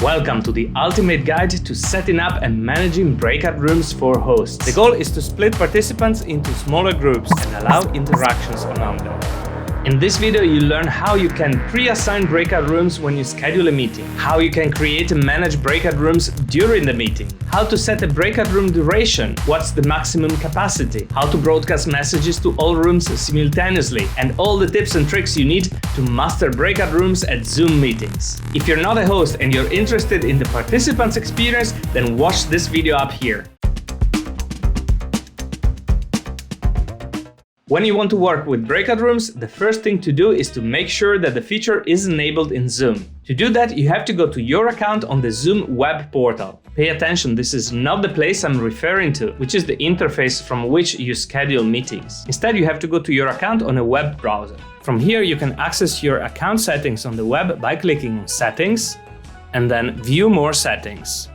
Welcome to the ultimate guide to setting up and managing breakout rooms for hosts. The goal is to split participants into smaller groups and allow interactions among them. In this video, you learn how you can pre-assign breakout rooms when you schedule a meeting, how you can create and manage breakout rooms during the meeting, how to set a breakout room duration, what's the maximum capacity, how to broadcast messages to all rooms simultaneously, and all the tips and tricks you need to master breakout rooms at Zoom meetings. If you're not a host and you're interested in the participants' experience, then watch this video up here. When you want to work with breakout rooms, the first thing to do is to make sure that the feature is enabled in Zoom. To do that, you have to go to your account on the Zoom web portal. Pay attention, this is not the place I'm referring to, which is the interface from which you schedule meetings. Instead, you have to go to your account on a web browser. From here, you can access your account settings on the web by clicking on Settings and then View More Settings.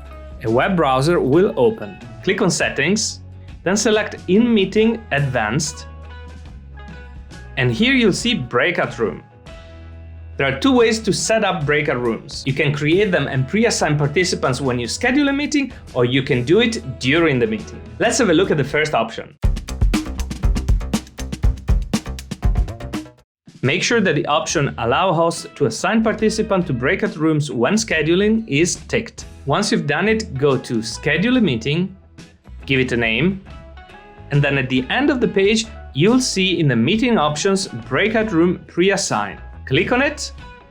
A web browser will open. Click on Settings, then select In Meeting Advanced. And here you'll see Breakout Room. There are two ways to set up breakout rooms. You can create them and pre-assign participants when you schedule a meeting, or you can do it during the meeting. Let's have a look at the first option. Make sure that the option Allow hosts to assign participants to breakout rooms when scheduling is ticked. Once you've done it, go to Schedule a Meeting, give it a name, and then at the end of the page, you'll see in the meeting options Breakout Room Pre-assign. Click on it,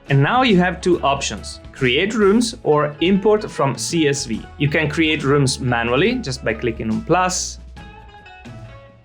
and now you have two options: Create Rooms or Import from CSV. You can create rooms manually just by clicking on plus,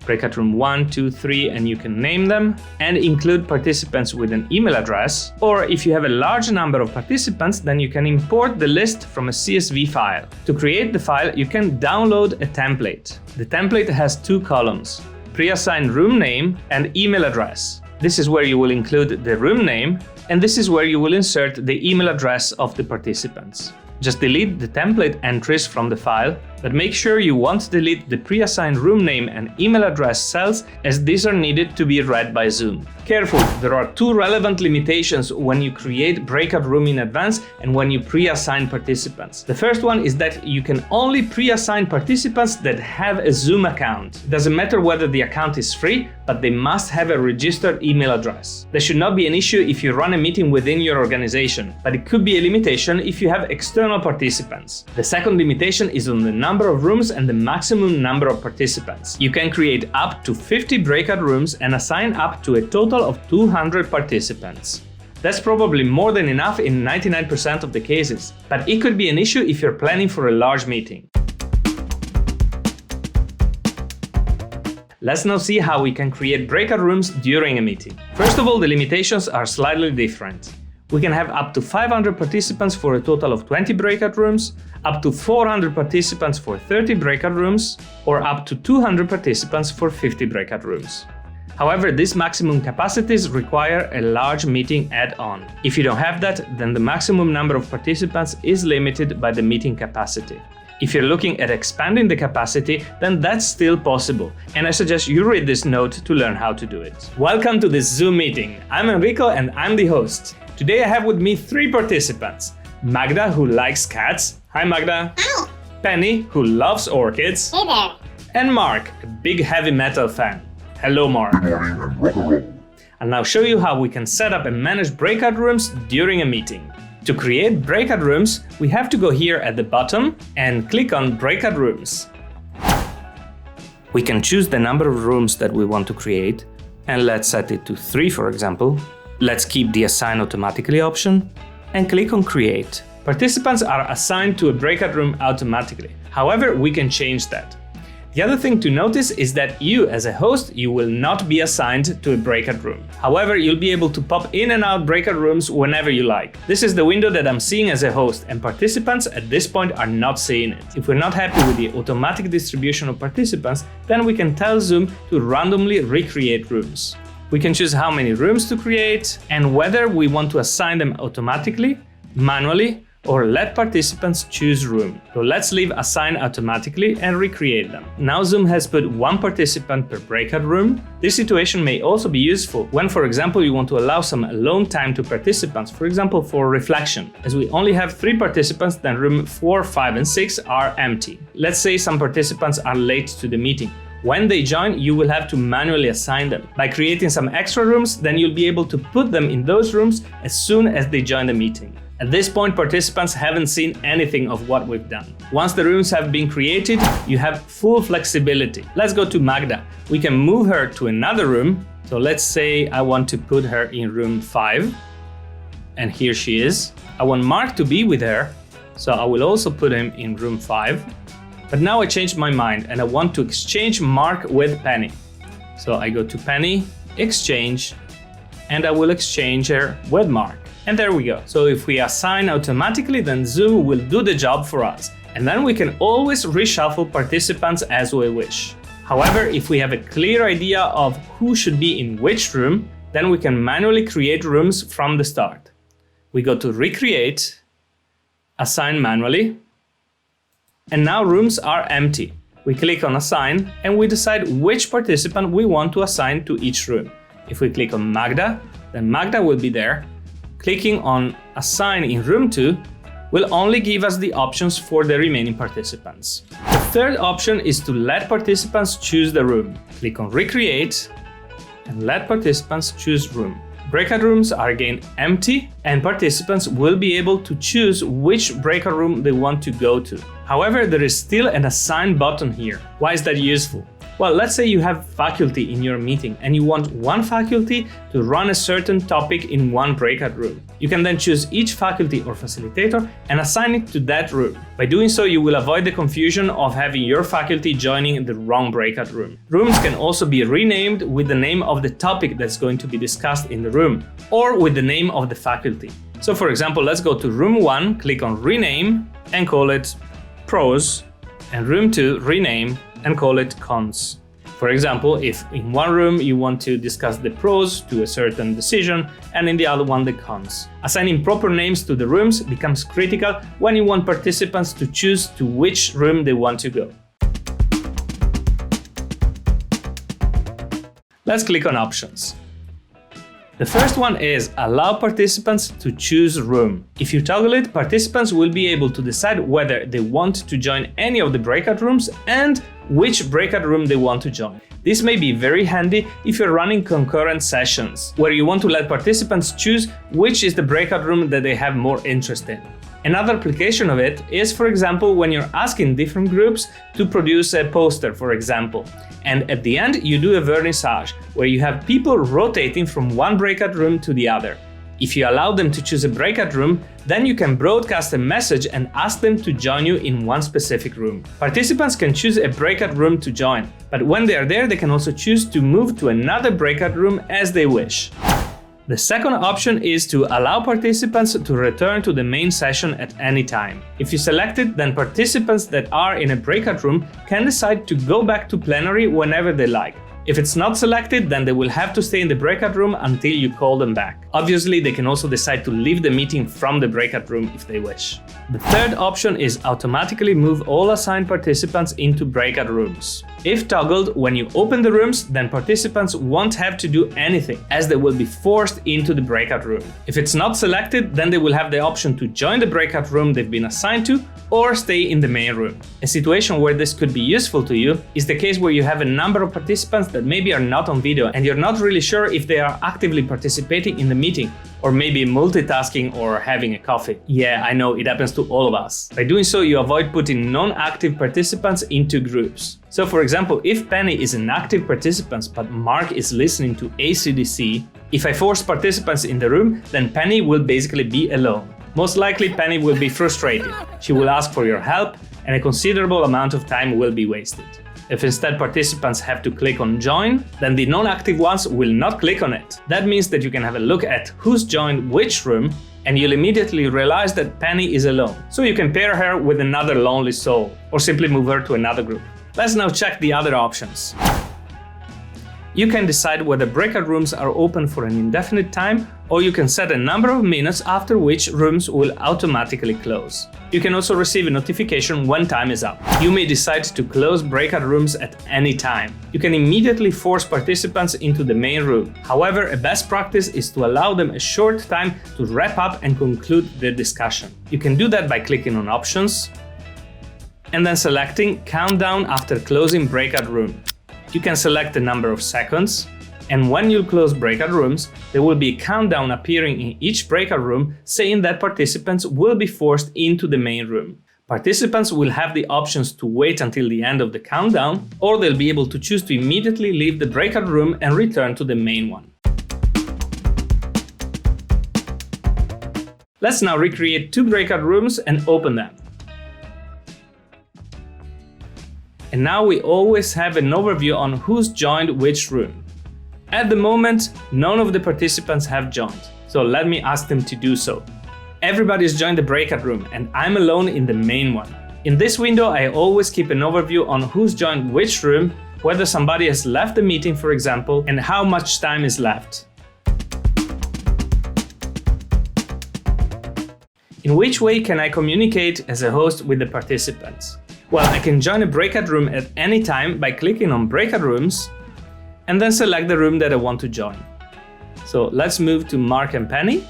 Breakout Room 1, 2, 3, and you can name them and include participants with an email address. Or if you have a large number of participants, then you can import the list from a CSV file. To create the file, you can download a template. The template has two columns: pre-assigned room name and email address. This is where you will include the room name, and this is where you will insert the email address of the participants. Just delete the template entries from the file, but make sure you won't delete the pre-assigned room name and email address cells, as these are needed to be read by Zoom. Careful, there are two relevant limitations when you create breakout room in advance and when you pre-assign participants. The first one is that you can only pre-assign participants that have a Zoom account. It doesn't matter whether the account is free, but they must have a registered email address. There should not be an issue if you run a meeting within your organization, but it could be a limitation if you have external participants. The second limitation is on the number of rooms and the maximum number of participants. You can create up to 50 breakout rooms and assign up to a total of 200 participants. That's probably more than enough in 99% of the cases, but it could be an issue if you're planning for a large meeting. Let's now see how we can create breakout rooms during a meeting. First of all, the limitations are slightly different. We can have up to 500 participants for a total of 20 breakout rooms, up to 400 participants for 30 breakout rooms, or up to 200 participants for 50 breakout rooms. However, these maximum capacities require a large meeting add-on. If you don't have that, then the maximum number of participants is limited by the meeting capacity. If you're looking at expanding the capacity, then that's still possible, and I suggest you read this note to learn how to do it. Welcome to this Zoom meeting. I'm Enrico and I'm the host. Today I have with me three participants: Magda, who likes cats. Hi Magda. Hi. Penny, who loves orchids. Hey there. And Mark, a big heavy metal fan. Hello Mark. Good morning and rock and roll. I'll now show you how we can set up and manage breakout rooms during a meeting. To create breakout rooms, we have to go here at the bottom and click on Breakout Rooms. We can choose the number of rooms that we want to create, and let's set it to 3, for example. Let's keep the Assign Automatically option and click on Create. Participants are assigned to a breakout room automatically. However, we can change that. The other thing to notice is that you, as a host, you will not be assigned to a breakout room. However, you'll be able to pop in and out breakout rooms whenever you like. This is the window that I'm seeing as a host, and participants at this point are not seeing it. If we're not happy with the automatic distribution of participants, then we can tell Zoom to randomly recreate rooms. We can choose how many rooms to create and whether we want to assign them automatically, manually, or let participants choose room. So let's leave assign automatically and recreate them. Now Zoom has put one participant per breakout room. This situation may also be useful when, for example, you want to allow some alone time to participants, for example, for reflection. As we only have 3 participants, then room 4, 5, and 6 are empty. Let's say some participants are late to the meeting. When they join, you will have to manually assign them. By creating some extra rooms, then you'll be able to put them in those rooms as soon as they join the meeting. At this point, participants haven't seen anything of what we've done. Once the rooms have been created, you have full flexibility. Let's go to Magda. We can move her to another room. So let's say I want to put her in room 5. And here she is. I want Mark to be with her, so I will also put him in room 5. But now I changed my mind and I want to exchange Mark with Penny. So I go to Penny, exchange, and I will exchange her with Mark. And there we go. So if we assign automatically, then Zoom will do the job for us. And then we can always reshuffle participants as we wish. However, if we have a clear idea of who should be in which room, then we can manually create rooms from the start. We go to Recreate, Assign Manually, and now rooms are empty. We click on Assign and we decide which participant we want to assign to each room. If we click on Magda, then Magda will be there. Clicking on Assign in room 2 will only give us the options for the remaining participants. The third option is to let participants choose the room. Click on Recreate and let participants choose room. Breakout rooms are again empty and participants will be able to choose which breakout room they want to go to. However, there is still an Assign button here. Why is that useful? Well, let's say you have faculty in your meeting and you want one faculty to run a certain topic in one breakout room. You can then choose each faculty or facilitator and assign it to that room. By doing so, you will avoid the confusion of having your faculty joining the wrong breakout room. Rooms can also be renamed with the name of the topic that's going to be discussed in the room, or with the name of the faculty. So for example, let's go to room 1, click on Rename and call it Pros, and room 2, rename and call it Cons. For example, if in one room you want to discuss the pros to a certain decision and in the other one the cons. Assigning proper names to the rooms becomes critical when you want participants to choose to which room they want to go. Let's click on Options. The first one is allow participants to choose room. If you toggle it, participants will be able to decide whether they want to join any of the breakout rooms and which breakout room they want to join. This may be very handy if you're running concurrent sessions, where you want to let participants choose which is the breakout room that they have more interest in. Another application of it is, for example, when you're asking different groups to produce a poster, for example. And at the end, you do a vernissage, where you have people rotating from one breakout room to the other. If you allow them to choose a breakout room, then you can broadcast a message and ask them to join you in one specific room. Participants can choose a breakout room to join, but when they are there, they can also choose to move to another breakout room as they wish. The second option is to allow participants to return to the main session at any time. If you select it, then participants that are in a breakout room can decide to go back to plenary whenever they like. If it's not selected, then they will have to stay in the breakout room until you call them back. Obviously, they can also decide to leave the meeting from the breakout room if they wish. The third option is automatically move all assigned participants into breakout rooms. If toggled, when you open the rooms, then participants won't have to do anything, as they will be forced into the breakout room. If it's not selected, then they will have the option to join the breakout room they've been assigned to, or stay in the main room. A situation where this could be useful to you is the case where you have a number of participants that maybe are not on video and you're not really sure if they are actively participating in the meeting, or maybe multitasking or having a coffee. Yeah, I know, it happens to all of us. By doing so, you avoid putting non-active participants into groups. So for example, if Penny is an active participant but Mark is listening to AC/DC, if I force participants in the room, then Penny will basically be alone. Most likely Penny will be frustrated. She will ask for your help and a considerable amount of time will be wasted. If instead participants have to click on join, then the non-active ones will not click on it. That means that you can have a look at who's joined which room and you'll immediately realize that Penny is alone. So you can pair her with another lonely soul or simply move her to another group. Let's now check the other options. You can decide whether breakout rooms are open for an indefinite time, or you can set a number of minutes after which rooms will automatically close. You can also receive a notification when time is up. You may decide to close breakout rooms at any time. You can immediately force participants into the main room. However, a best practice is to allow them a short time to wrap up and conclude their discussion. You can do that by clicking on Options and then selecting Countdown after closing breakout room. You can select the number of seconds, and when you close breakout rooms, there will be a countdown appearing in each breakout room saying that participants will be forced into the main room. Participants will have the options to wait until the end of the countdown, or they'll be able to choose to immediately leave the breakout room and return to the main one. Let's now recreate 2 breakout rooms and open them. And now we always have an overview on who's joined which room. At the moment, none of the participants have joined, so let me ask them to do so. Everybody's joined the breakout room and I'm alone in the main one. In this window, I always keep an overview on who's joined which room, whether somebody has left the meeting, for example, and how much time is left. In which way can I communicate as a host with the participants? Well, I can join a breakout room at any time by clicking on Breakout Rooms and then select the room that I want to join. So let's move to Mark and Penny.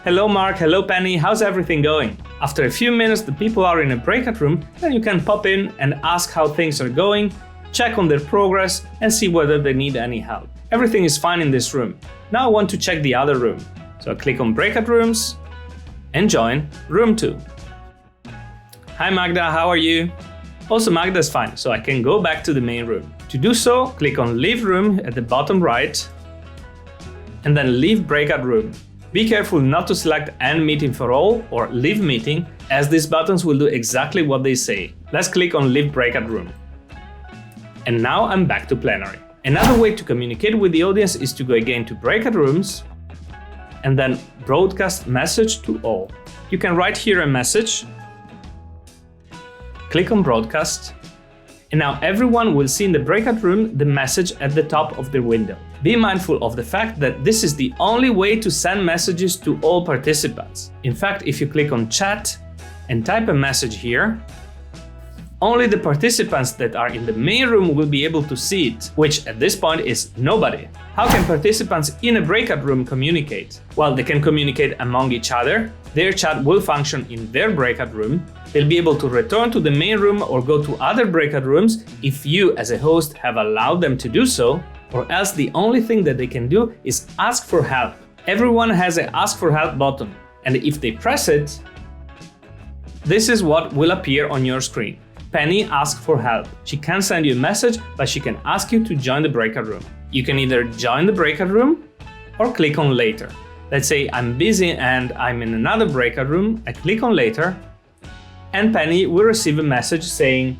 Hello Mark, hello Penny, how's everything going? After a few minutes the people are in a breakout room, then you can pop in and ask how things are going, check on their progress and see whether they need any help. Everything is fine in this room. Now I want to check the other room. So I click on Breakout Rooms and join Room 2. Hi Magda, how are you? Also Magda is fine, so I can go back to the main room. To do so, click on Leave Room at the bottom right and then Leave Breakout Room. Be careful not to select End Meeting for All or Leave Meeting, as these buttons will do exactly what they say. Let's click on Leave Breakout Room. And now I'm back to Plenary. Another way to communicate with the audience is to go again to Breakout Rooms and then Broadcast Message to All. You can write here a message, click on Broadcast, and now everyone will see in the breakout room the message at the top of their window. Be mindful of the fact that this is the only way to send messages to all participants. In fact, if you click on Chat and type a message here, only the participants that are in the main room will be able to see it, which at this point is nobody. How can participants in a breakout room communicate? Well, they can communicate among each other. Their chat will function in their breakout room. They'll be able to return to the main room or go to other breakout rooms if you as a host have allowed them to do so, or else the only thing that they can do is ask for help. Everyone has an Ask for Help button, and if they press it, this is what will appear on your screen. Penny asks for help. She can't send you a message, but she can ask you to join the breakout room. You can either join the breakout room or click on Later. Let's say I'm busy and I'm in another breakout room. I click on Later, and Penny will receive a message saying,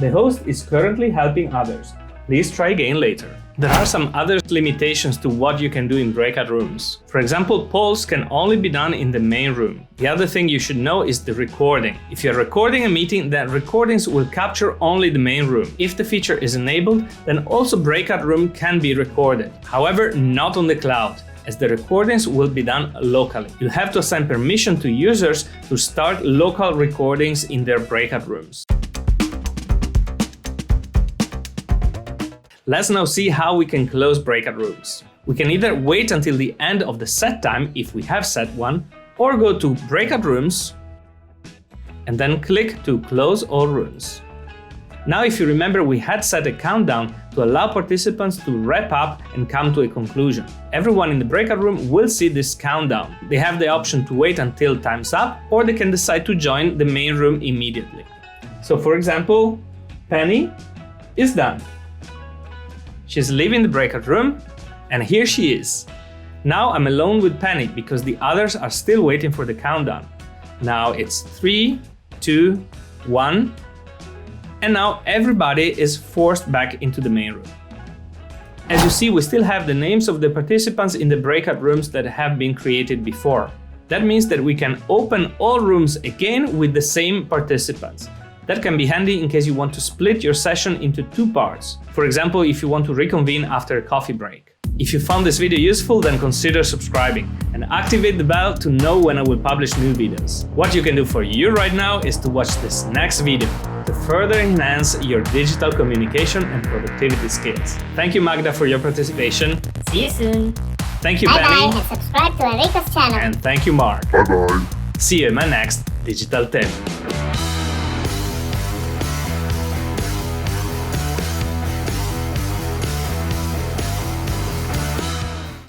"The host is currently helping others. Please try again later." There are some other limitations to what you can do in breakout rooms. For example, polls can only be done in the main room. The other thing you should know is the recording. If you're recording a meeting, then recordings will capture only the main room. If the feature is enabled, then also breakout room can be recorded. However, not on the cloud, as the recordings will be done locally. You'll have to assign permission to users to start local recordings in their breakout rooms. Let's now see how we can close breakout rooms. We can either wait until the end of the set time if we have set one, or go to Breakout Rooms and then click to close all rooms. Now, if you remember, we had set a countdown to allow participants to wrap up and come to a conclusion. Everyone in the breakout room will see this countdown. They have the option to wait until time's up, or they can decide to join the main room immediately. So for example, Penny is done. She's leaving the breakout room, and here she is. Now I'm alone with Penny because the others are still waiting for the countdown. Now it's 3, 2, 1, and now everybody is forced back into the main room. As you see, we still have the names of the participants in the breakout rooms that have been created before. That means that we can open all rooms again with the same participants. That can be handy in case you want to split your session into 2 parts. For example, if you want to reconvene after a coffee break. If you found this video useful, then consider subscribing and activate the bell to know when I will publish new videos. What you can do for you right now is to watch this next video to further enhance your digital communication and productivity skills. Thank you, Magda, for your participation. See you soon. Thank you, Bye Penny. bye and subscribe to Enrico's channel. And thank you, Mark. Bye bye. See you in my next digital tip.